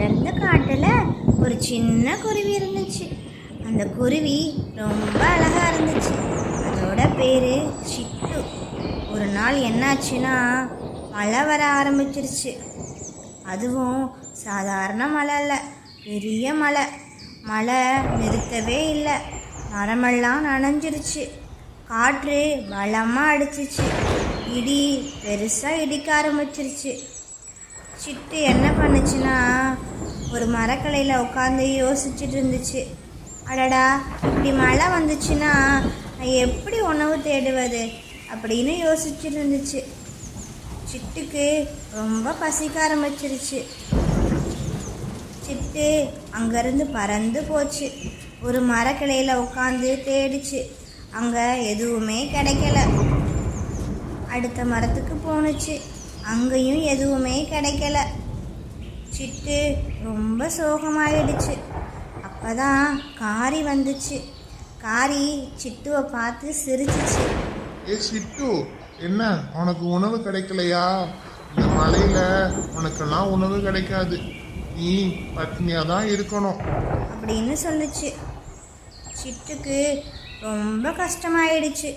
அடர்ந்த காட்டில் ஒரு சின்ன குருவி இருந்துச்சு. அந்த குருவி ரொம்ப அழகா இருந்துச்சு. அதோட பேரு சிட்டு. ஒரு நாள் என்னாச்சுன்னா மழை வர ஆரம்பிச்சிருச்சு. அதுவும் சாதாரண மழை இல்லை, பெரிய மழை. மழை நிறுத்தவே இல்லை. மரமெல்லாம் நனைஞ்சிருச்சு. காற்று பலமாக அடிச்சிச்சு. இடி பெருசாக இடிக்க ஆரம்பிச்சிருச்சு. சிட்டு என்ன பண்ணுச்சுன்னா ஒரு மரக்கிளையில் உட்காந்து யோசிச்சுட்டு இருந்துச்சு. அடடா, இப்படி மழை வந்துச்சுன்னா நான் எப்படி உணவு தேடுவது அப்படின்னு யோசிச்சுட்டு இருந்துச்சு. சிட்டுக்கு ரொம்ப பசிக்க ஆரம்பிச்சிருச்சு. சிட்டு அங்கேருந்து பறந்து போச்சு. ஒரு மரக்கிளையில் உட்காந்து தேடிச்சு. அங்கே எதுவுமே கிடைக்கல. அடுத்த மரத்துக்கு போணுச்சு. அங்கேயும் எதுவுமே கிடைக்கல. சிட்டு ரொம்ப சோகமாயிடுச்சு. அப்போதான் காரி வந்துச்சு. காரி சிட்டுவை பார்த்து சிரிச்சிச்சு. சிட்டு, என்ன உனக்கு உணவு கிடைக்கலையா? இந்த மலையில உனக்கெல்லாம் உணவு கிடைக்காது, நீ பட்னியா தான் இருக்கணும் அப்படின்னு சொல்லுச்சு. சிட்டுக்கு ரொம்ப கஷ்டமாயிடுச்சு.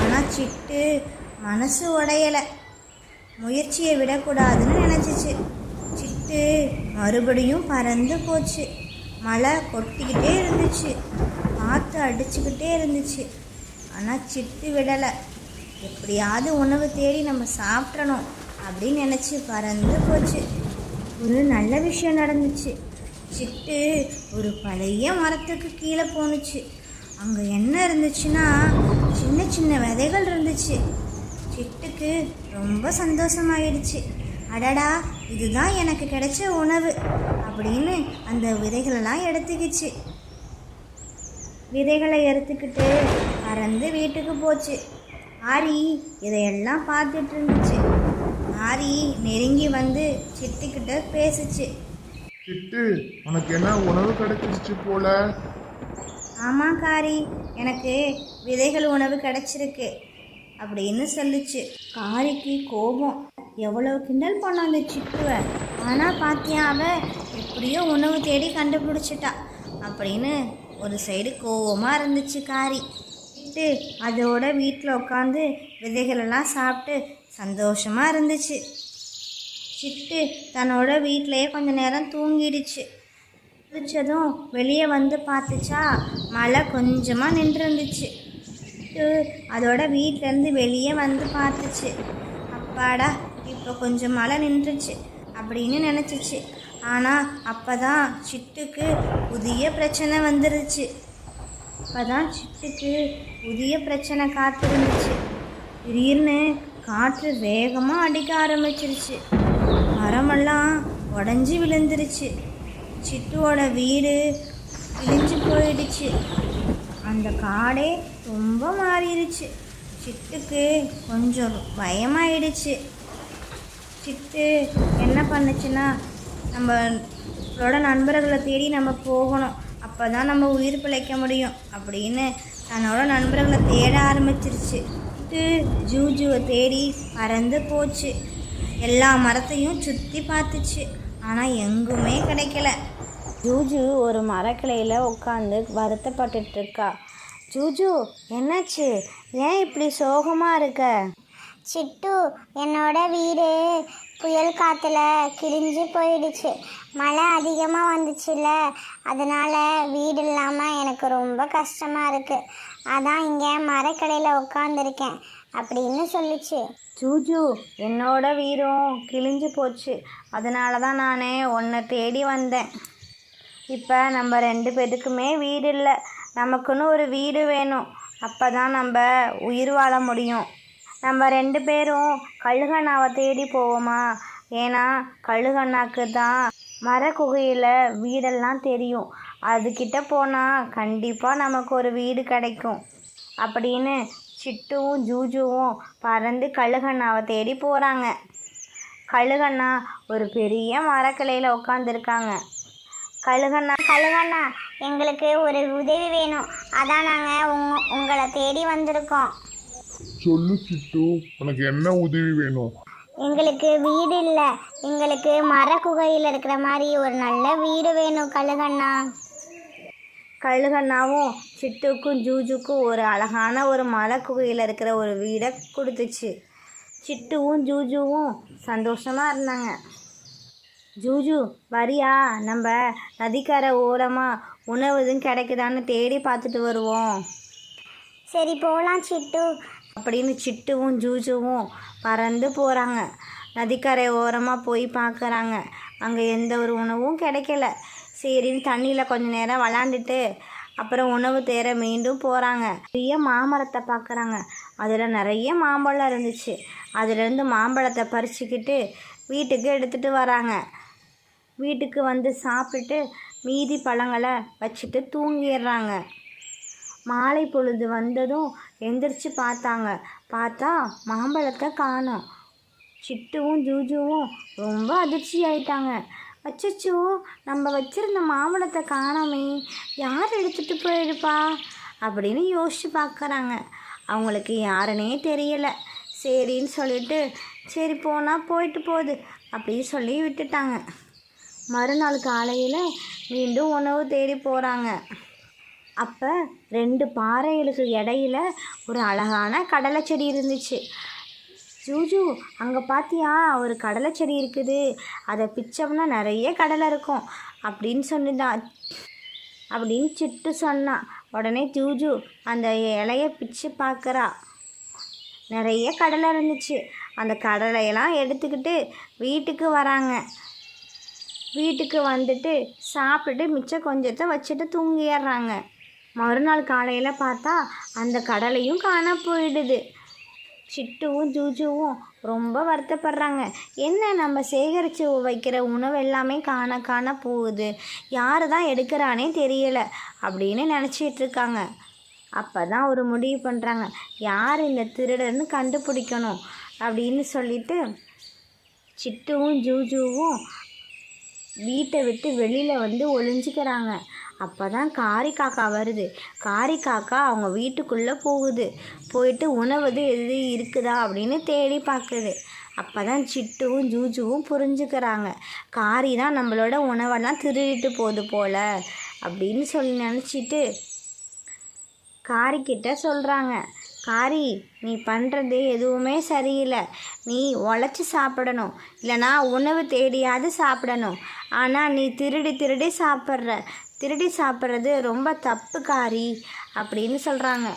ஆனால் சிட்டு மனசு உடையலை. முயற்சியை விடக்கூடாதுன்னு நினச்சிச்சு. சிட்டு மறுபடியும் பறந்து போச்சு. மழை கொட்டிக்கிட்டே இருந்துச்சு. காற்று அடிச்சுக்கிட்டே இருந்துச்சு. ஆனால் சிட்டு விடலை. எப்படியாவது உணவு தேடி நம்ம சாப்பிட்றணும் அப்படின்னு நினச்சி பறந்து போச்சு. ஒரு நல்ல விஷயம் நடந்துச்சு. சிட்டு ஒரு பழைய மரத்துக்கு கீழே போணுச்சு. அங்கே என்ன இருந்துச்சுன்னா சின்ன சின்ன விதைகள் இருந்துச்சு. சிட்டுக்கு ரொம்ப சந்தோஷமாயிடுச்சு. அடடா, இதுதான் எனக்கு கிடைச்ச உணவு அப்படின்னு அந்த விதைகளெல்லாம் எடுத்துக்கிச்சு. விதைகளை எடுத்துக்கிட்டு பறந்து வீட்டுக்கு போச்சு. ஆரி இதையெல்லாம் பார்த்துட்டு இருந்துச்சு. ஆரி நெருங்கி வந்து சிட்டுக்கிட்ட பேசுச்சு. சிட்டு, உனக்கு என்ன உணவு கிடைச்சிருச்சு போல? ஆமாம் காரி, எனக்கு விதைகள் உணவு கிடைச்சிருக்கு அப்படின்னு சொல்லுச்சு. காரிக்கு கோபம். எவ்வளோ கிண்டல் பண்ண அந்த சிட்டுவை. ஆனால் பாத்தியா, அவ எப்படியோ உணவு தேடி கண்டுபிடிச்சிட்டா அப்படின்னு ஒரு சைடு கோபமாக இருந்துச்சு காரி. சிட்டு அதோட வீட்டில் உட்காந்து விதைகளெல்லாம் சாப்பிட்டு சந்தோஷமாக இருந்துச்சு. சிட்டு தன்னோட வீட்டிலையே கொஞ்ச நேரம் தூங்கிடுச்சு. குளிச்சதும் வெளியே வந்து பார்த்துச்சா, மழை கொஞ்சமாக நின்றுருந்துச்சு. அதோட வீட்டிலேருந்து வெளியே வந்து பார்த்துச்சு. அப்பாடா, இப்போ கொஞ்சம் மழை நின்றுச்சு அப்படின்னு நினச்சிச்சு. ஆனால் அப்போ தான் சிட்டுக்கு புதிய பிரச்சனை வந்துருச்சு. புதிய பிரச்சனை காத்திருந்துச்சு. திடீர்னு காற்று வேகமாக அடிக்க ஆரம்பிச்சிருச்சு. மரமெல்லாம் உடஞ்சி விழுந்துருச்சு. சிட்டுவோட வீடு இடிஞ்சு போயிடுச்சு. அந்த காடே ரொம்ப மாறிடுச்சு. சிட்டுக்கு கொஞ்சம் பயமாயிடுச்சு. சிட்டு என்ன பண்ணுச்சுன்னா, நம்மளோட நண்பர்களை தேடி நம்ம போகணும், அப்போ தான் நம்ம உயிர் பிழைக்க முடியும் அப்படின்னு தன்னோட நண்பர்களை தேட ஆரம்பிச்சிருச்சு. சிட்டு ஜூஜுவை தேடி பறந்து போச்சு. எல்லா மரத்தையும் சுற்றி பார்த்துச்சு. ஆனால் எங்குமே கிடைக்கல. ஜூஜு ஒரு மரக்கிளையில் உட்காந்து வருத்தப்பட்டுட்டு இருக்கா. ஜூஜு, என்னாச்சு? ஏன் இப்படி சோகமாக இருக்க? சிட்டு, என்னோட வீடு புயல் காற்றுல கிழிஞ்சு போயிடுச்சு. மழை அதிகமாக வந்துச்சுல்ல, அதனால் வீடு இல்லாமல் எனக்கு ரொம்ப கஷ்டமாக இருக்குது. அதான் இங்கே மரக்கடையில் உட்காந்துருக்கேன் அப்படின்னு சொல்லிச்சு. ஜூஜு, என்னோட வீடும் கிழிஞ்சு போச்சு. அதனால தான் நான் உன்னை தேடி வந்தேன். இப்போ நம்ம 2 பேருக்குமே வீடு இல்லை. நமக்குன்னு ஒரு வீடு வேணும். அப்போ தான் நம்ம உயிர் வாழ முடியும். நம்ம 2 பேரும் கழுகண்ணாவை தேடி போவோமா? ஏன்னா கழுகண்ணாக்கு தான் மரக்குகையில் வீடெல்லாம் தெரியும். அதுக்கிட்ட போனால் கண்டிப்பாக நமக்கு ஒரு வீடு கிடைக்கும் அப்படின்னு சிட்டுவும் ஜூஜுவும் பறந்து கழுகண்ணாவை தேடி போகிறாங்க. கழுகண்ணா ஒரு பெரிய மரக்கிளையில் உட்காந்துருக்காங்க. கழுகண்ணா, எங்களுக்கு ஒரு உதவி வேணும். அதான் நாங்கள் உங்களை தேடி வந்திருக்கோம். சொல்லு சிட்டு, உனக்கு என்ன உதவி வேணும்? எங்களுக்கு வீடு இல்லை, எங்களுக்கு மர குகையில் இருக்கிற மாதிரி ஒரு நல்ல வீடு வேணும் கழுகண்ணா. கழுகண்ணாவும் சிட்டுக்கும் ஜூஜுக்கும் ஒரு அழகான ஒரு மலை குகையில் இருக்கிற ஒரு வீடை கொடுத்துச்சு. சிட்டுவும் ஜூஜுவும் சந்தோஷமாக இருந்தாங்க. ஜூஜு வரியா, நம்ம நதிக்கரை ஓரமாக உணவு எதுவும் கிடைக்குதான்னு தேடி பார்த்துட்டு வருவோம். சரி போகலாம் சிட்டு. அப்படின்னு சிட்டுவும் ஜூஜுவும் பறந்து போகிறாங்க. நதிக்கரை ஓரமாக போய் பார்க்குறாங்க. அங்கே எந்த ஒரு உணவும் கிடைக்கல. சரின்னு தண்ணியில் கொஞ்ச நேரம் விளாண்டுட்டு அப்புறம் உணவு தேர மீண்டும் போகிறாங்க. பெரிய மாமரத்தை பார்க்குறாங்க. அதில் நிறைய மாம்பழம் இருந்துச்சு. அதுலேருந்து மாம்பழத்தை பறிச்சுக்கிட்டு வீட்டுக்கு எடுத்துகிட்டு வராங்க. வீட்டுக்கு வந்து சாப்பிட்டுட்டு மீதி பழங்களை வச்சுட்டு தூங்கிடுறாங்க. மாலை பொழுது வந்ததும் எந்திரிச்சு பார்த்தாங்க. பார்த்தா மாம்பழத்தை காணோம். சிட்டுவும் ஜூஜுவும் ரொம்ப அதிர்ச்சி ஆயிட்டாங்க. அச்சச்சோ, நம்ம வச்சுருந்த மாம்பழத்தை காணோமே, யார் எடுத்துகிட்டு போயிருப்பா அப்படின்னு யோசித்து பார்க்குறாங்க. அவங்களுக்கு யாருன்னே தெரியலை. சரின்னு சொல்லிட்டு சரி போனால் போயிட்டு போகுது அப்படின்னு சொல்லி விட்டுட்டாங்க. மறுநாள் காலையில் மீண்டும் உணவு தேடி போகிறாங்க. அப்போ 2 பாறைகளுக்கு இடையில ஒரு அழகான கடலை செடி இருந்துச்சு. ஜூஜு, அங்கே பார்த்தியா, ஒரு கடலை செடி இருக்குது, அதை பிச்சோம்னா நிறைய கடலை இருக்கும் அப்படின்னு சொன்னிதான் அப்படின்னு சிட்டு சொன்னான். உடனே ஜூஜு அந்த இலையை பிச்சு பார்க்குறா. நிறைய கடலை இருந்துச்சு. அந்த கடலையெல்லாம் எடுத்துக்கிட்டு வீட்டுக்கு வராங்க. வீட்டுக்கு வந்துட்டு சாப்பிட்டுட்டு மிச்சம் கொஞ்சத்தை வச்சுட்டு தூங்கிடுறாங்க. மறுநாள் காலையில் பார்த்தா அந்த கடலையும் காண போயிடுது. சிட்டுவும் ஜூஜுவும் ரொம்ப வருத்தப்படுறாங்க. என்ன, நம்ம சேகரித்து வைக்கிற உணவு எல்லாமே காண போகுது, யார் தான் எடுக்கிறானே தெரியலை அப்படின்னு நினச்சிட்டு இருக்காங்க. அப்போ தான் ஒரு முடிவு பண்ணுறாங்க, யார் இந்த திருடன்னு கண்டுபிடிக்கணும் அப்படின்னு சொல்லிட்டு சிட்டுவும் ஜூஜுவும் வீட்டை விட்டு வெளியில் வந்து ஒளிஞ்சிக்கிறாங்க. அப்போ தான் காரி காக்கா வருது. காரி காக்கா அவங்க வீட்டுக்குள்ளே போகுது. போயிட்டு உணவு எது இருக்குதா அப்படின்னு தேடி பார்க்குது. அப்போ தான் சிட்டுவும் ஜூஜுவும் புரிஞ்சுக்கிறாங்க, காரி தான் நம்மளோட உணவெல்லாம் திருடிட்டு போகுது போல் அப்படின்னு சொல்லி நினச்சிட்டு காரிக்கிட்ட சொல்கிறாங்க, காரி, நீ பண்ணுறது எதுவுமே சரியில்லை. நீ உழைச்சி சாப்பிடணும், இல்லைனா உணவு தேடியாவது சாப்பிடணும். ஆனால் நீ திருடி சாப்பிட்றது ரொம்ப தப்பு காரி அப்படின்னு சொல்கிறாங்க.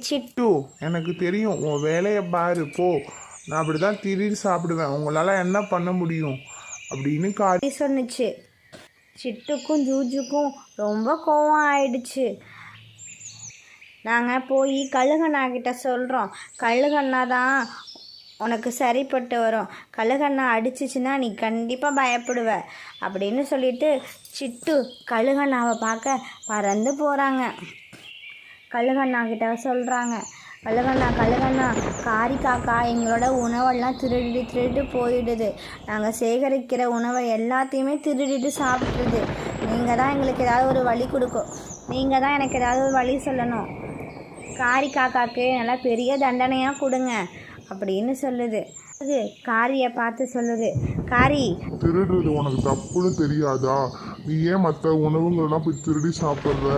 சிட்டு, எனக்கு தெரியும், உன் வேலையை பாரு போ. நான் அப்படி தான் திருடி சாப்பிடுவேன், உங்களால் என்ன பண்ண முடியும் அப்படின்னு காரி சொன்னிச்சு. சிட்டுக்கும் ஜூஜுக்கும் ரொம்ப கோவம் ஆயிடுச்சு. நாங்கள் போய் கழுகண்ணாக்கிட்ட சொல்கிறோம், கழுகண்ணா தான் உனக்கு சரிப்பட்டு வரும், கழுகண்ணா அடிச்சிச்சுன்னா நீ கண்டிப்பாக பயப்படுவ அப்படின்னு சொல்லிட்டு சிட்டு கழுகண்ணாவை பார்க்க பறந்து போகிறாங்க. கழுகண்ணாக்கிட்ட சொல்கிறாங்க, கழுகண்ணா, காரி காக்கா எங்களோட உணவெல்லாம் திருடிட்டு போயிடுது. நாங்கள் சேகரிக்கிற உணவை எல்லாத்தையுமே திருடிட்டு சாப்பிட்ருது. நீங்கள் தான் எங்களுக்கு ஏதாவது ஒரு வழி கொடுக்கும், நீங்கள் தான் எனக்கு ஏதாவது ஒரு வழி சொல்லணும். காரி காக்காக்கு நல்லா பெரிய தண்டனையாக கொடுங்க அப்படின்னு சொல்லுது. அது காரியை பார்த்து சொல்லுது, காரி, திருடுறது உனக்கு தப்புன்னு தெரியாதா? நீ ஏன் மற்ற உணவுங்களெல்லாம் போய் திருடி சாப்பிட்ற?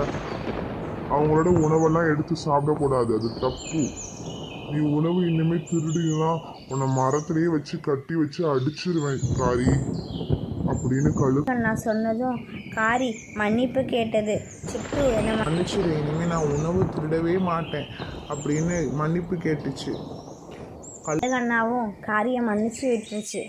அவங்களோட உணவெல்லாம் எடுத்து சாப்பிடக்கூடாது, அது தப்பு. நீ உணவு இனிமேல் திருடினா உன்னை மரத்திலேயே வச்சு கட்டி வச்சு அடிச்சிருவேன் காரி அப்படின்னு நான் சொன்னதும் காரி மன்னிப்பு கேட்டது. சிட்டு என்ன மன்னிச்சிரு, இனிமேல் நான் உணவு திருடவே மாட்டேன் அப்படின்னு மன்னிப்பு கேட்டுச்சு. கழுகண்ணாவும் காரியை மன்னிச்சு விட்டுருச்சு.